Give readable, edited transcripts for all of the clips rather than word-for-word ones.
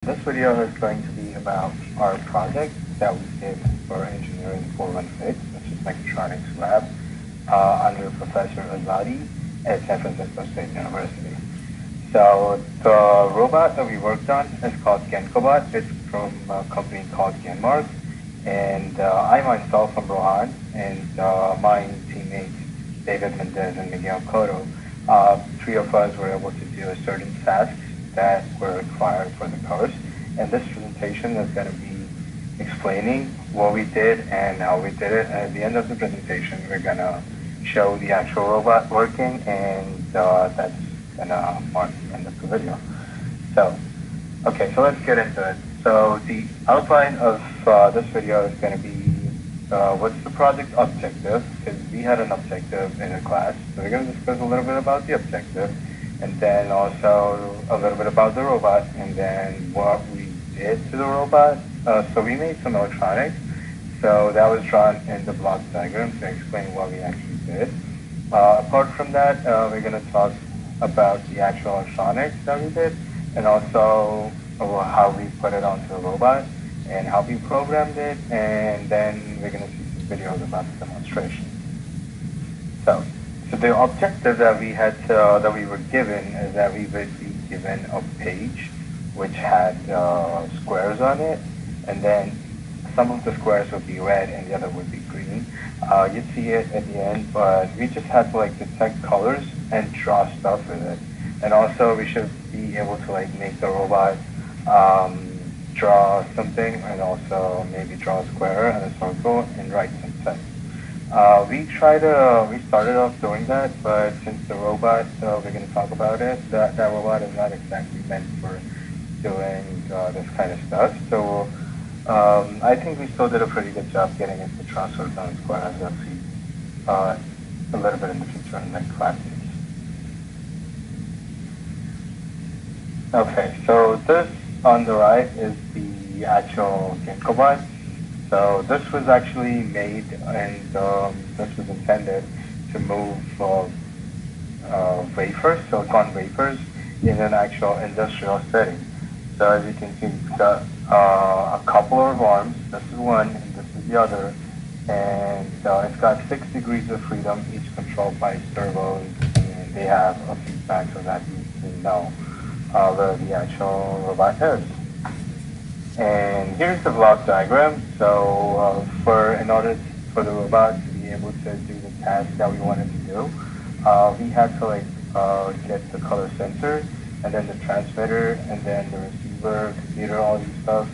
This video is going to be about our project that we did for Engineering 416, which is Mechatronics Lab, under Professor Azadi at San Francisco State University. So the robot that we worked on is called Gencobot. It's from a company called Genmark. And I myself am Rohan, and my teammates, David Mendez and Miguel Cotto, three of us were able to do a certain tasks that were required for the course. And this presentation is going to be explaining what we did and how we did it. And at the end of the presentation, we're going to show the actual robot working, and that's going to mark the end of the video. So, okay, so let's get into it. So the outline of this video is going to be what's the project objective, because we had an objective in a class. So we're going to discuss a little bit about the objective, and then also a little bit about the robot, and then what we did to the robot. So we made some electronics. So that was drawn in the block diagram to explain what we actually did. Apart from that, we're going to talk about the actual electronics that we did, and also how we put it onto the robot, and how we programmed it, and then we're going to see some videos about the demonstration. So the objective that we had that we were given is that we would be given a page which had squares on it, and then some of the squares would be red and the other would be green. You'd see it at the end, but we just had to detect colors and draw stuff with it. And also we should be able to make the robot draw something, and also maybe draw a square and a circle and write some text. We started off doing that, but since the robot, we're going to talk about it, that robot is not exactly meant for doing this kind of stuff. So I think we still did a pretty good job getting it to draw circles and squares. We'll see a little bit in the future in the next classes. Okay, so this on the right is the actual Gencobot. So this was actually made, and this was intended to move wafers, silicon wafers, in an actual industrial setting. So as you can see, it's got a couple of arms. This is one, and this is the other. And it's got 6 degrees of freedom, each controlled by servos, and they have a feedback so that you can know where the actual robot is. And here's the block diagram. So in order for the robot to be able to do the task that we wanted to do, we had to get the color sensor, and then the transmitter, and then the receiver, computer, all these stuff.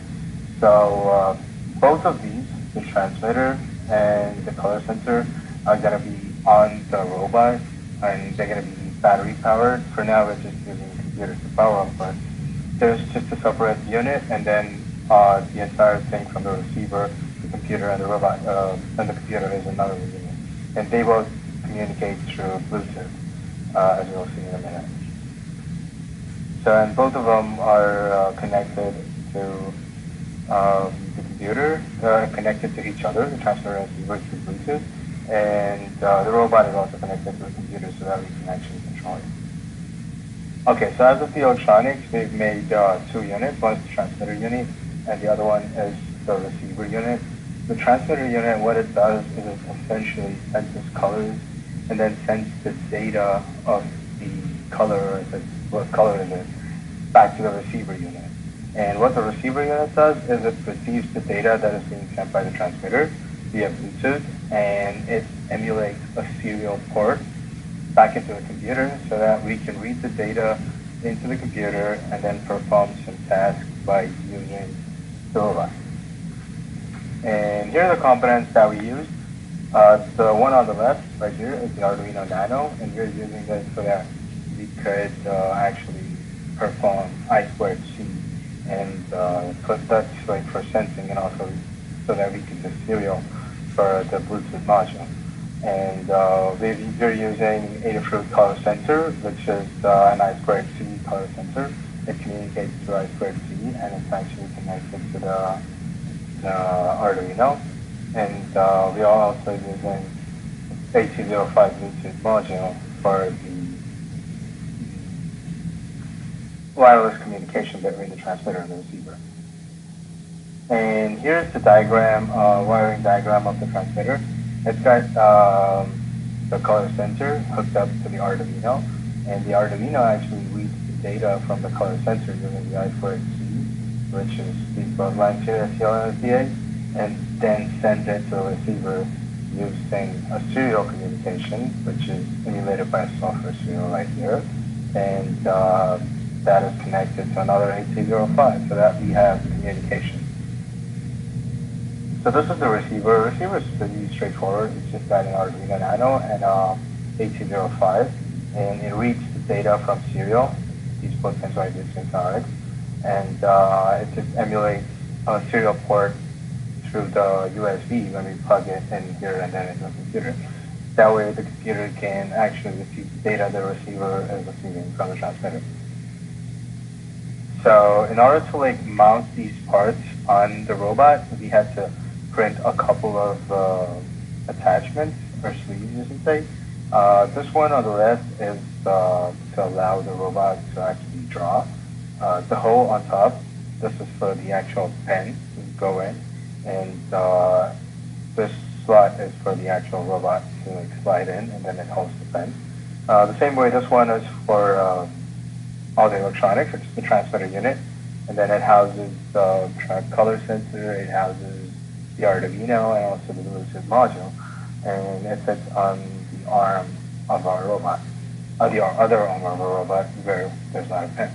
So both of these, the transmitter and the color sensor, are going to be on the robot, and they're going to be battery powered. For now, we're just using computers to power up, but there's just a separate unit, and then the entire thing from the receiver, the computer, and the robot, and the computer is another unit. And they both communicate through Bluetooth, as we'll see in a minute. So, and both of them are connected to the computer, connected to each other, the transmitter and receiver through Bluetooth, and the robot is also connected to the computer so that we can actually control it. Okay, so as of the electronics, we've made 2 units. One is the transmitter unit, and the other one is the receiver unit. The transmitter unit, what it does is it essentially senses colors, and then sends the data of the color, what color is it, back to the receiver unit. And what the receiver unit does is it receives the data that is being sent by the transmitter via Bluetooth, and it emulates a serial port back into the computer so that we can read the data into the computer and then perform some tasks by using the robot. And here are the components that we used. The one on the left right here is the Arduino Nano, and we're using it so that we could actually perform I2C, and that's for sensing, and also so that we can do serial for the Bluetooth module. And we're using Adafruit color sensor, which is an I2C color sensor. It communicates to I2C, and it's actually connected to the Arduino. And we are also using AC05 Bluetooth module for wireless communication between the transmitter and the receiver. And here's the diagram, wiring diagram of the transmitter. It's got the color sensor hooked up to the Arduino, and the Arduino actually reads the data from the color sensor using the I4C, which is the broadline to SCL and SDA, and then sends it to the receiver using a serial communication, which is emulated by a software serial right here, and that is connected to another 8205, so that we have communication. So this is the receiver. The receiver is pretty straightforward. It's just got an Arduino Nano and 8205, and it reads the data from serial. These both pins right here, inside, and it just emulates a serial port through the USB when we plug it in here and then into the computer. That way the computer can actually receive the data the receiver is receiving from the transmitter. So in order to mount these parts on the robot, we had to print a couple of attachments, or sleeves you should say. This one on the left is to allow the robot to actually draw. The hole on top, this is for the actual pen to go in, and this slot is for the actual robot to slide in, and then it holds the pen. The same way, this one is for all the electronics. It's the transmitter unit, and then it houses the color sensor, it houses the Arduino, and also the Bluetooth module, and it sits on the arm of our robot, the other arm of our robot where there's not a pin.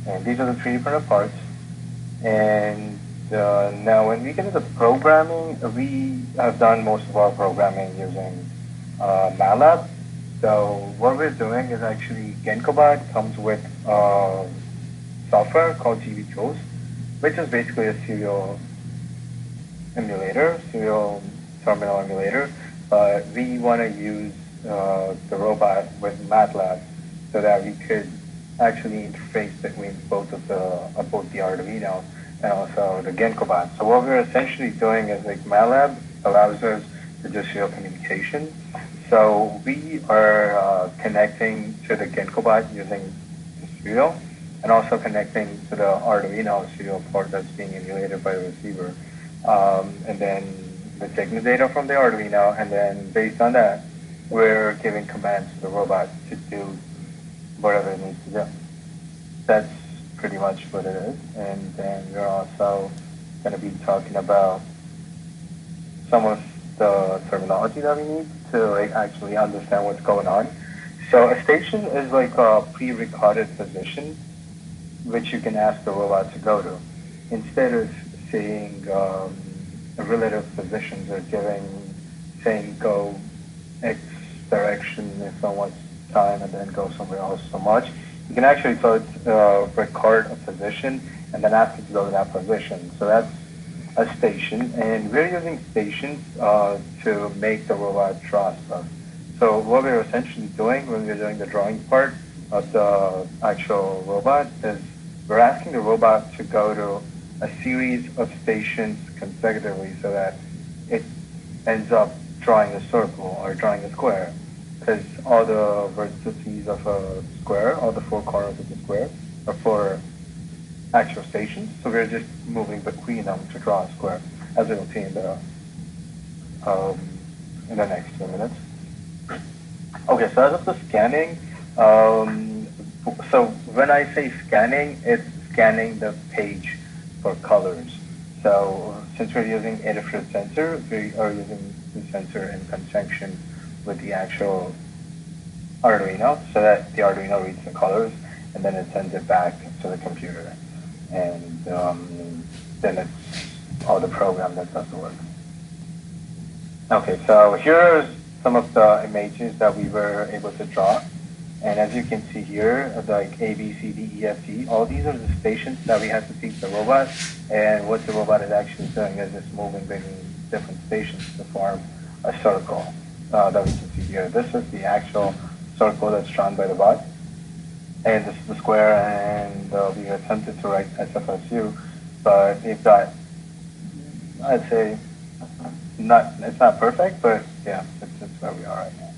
And these are the 3D printed parts. And now when we get into programming, we have done most of our programming using MATLAB. So what we're doing is actually Gencobot comes with software called GB Tools, which is basically a serial emulator, serial terminal emulator. But we want to use the robot with MATLAB so that we could actually interface between both of both the Arduino and also the Gencobot. So what we're essentially doing is MATLAB allows us to do serial communication. So we are connecting to the Gencobot using the serial, and also connecting to the Arduino serial port that's being emulated by the receiver. And then we're taking the data from the Arduino, and then based on that, we're giving commands to the robot to do whatever it needs to do. That's pretty much what it is. And then we're also going to be talking about some of the terminology that we need to actually understand what's going on. So a station is like a pre-recorded position which you can ask the robot to go to. Instead of saying relative positions or saying go X direction in someone's time and then go somewhere else so much, you can actually record a position and then ask it to go to that position. So that's a station, and we're using stations to make the robot draw stuff. So what we're essentially doing when we're doing the drawing part of the actual robot is we're asking the robot to go to a series of stations consecutively so that it ends up drawing a circle or drawing a square, because all the vertices of a square, all the four corners of the square, are for actual stations. So we're just moving between them to draw a square, as we'll see in the next 2 minutes. Okay, so as of the scanning, so when I say scanning, it's scanning the page for colors. So since we're using a different sensor, we are using the sensor in conjunction with the actual Arduino, so that the Arduino reads the colors and then it sends it back to the computer. And then it's all the program that does the work. Okay, so here are some of the images that we were able to draw. And as you can see here, like A, B, C, D, E, F, G, all these are the stations that we have to teach the robot. And what the robot is actually doing is it's moving between different stations to form a circle that we can see here. This is the actual circle that's drawn by the bot. And this is the square, and we attempted to write SFSU, but we've got, I'd say, it's not perfect, but yeah, it's where we are right now.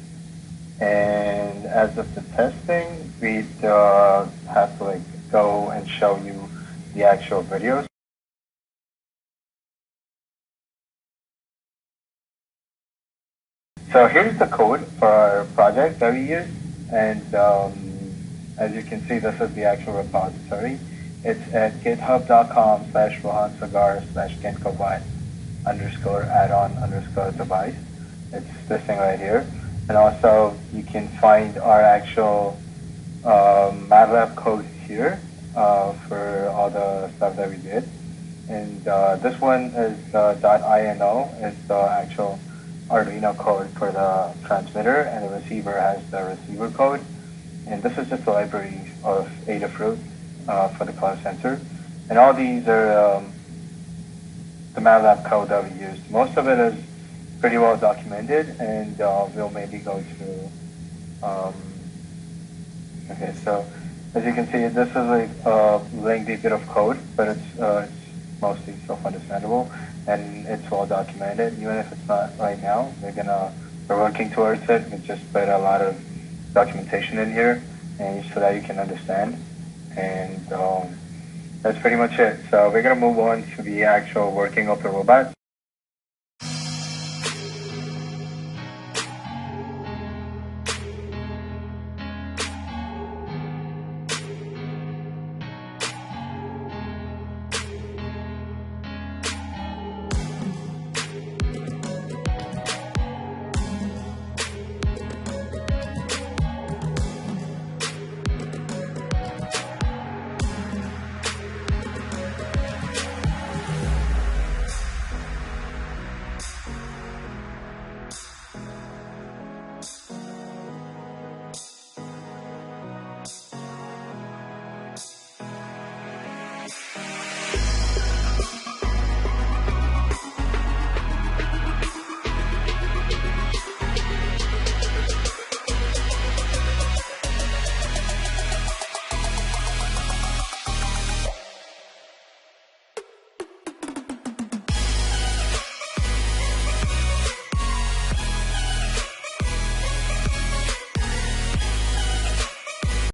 And as of the testing, we have to go and show you the actual videos. So here's the code for our project that we use, and as you can see, this is the actual repository. It's at github.com/rohansagar/Gencobot _add-on _device. It's this thing right here. And also, you can find our actual MATLAB code here for all the stuff that we did. And this one is .ino. It's the actual Arduino code for the transmitter, and the receiver has the receiver code. And this is just a library of Adafruit for the cloud sensor. And all these are the MATLAB code that we used. Most of it is pretty well documented, and we'll maybe go through. Okay, so as you can see, this is like a lengthy bit of code, but it's mostly self-understandable, and it's well documented. Even if it's not right now, we're working towards it. We just put a lot of documentation in here, and so that you can understand. And that's pretty much it. So we're gonna move on to the actual working of the robot.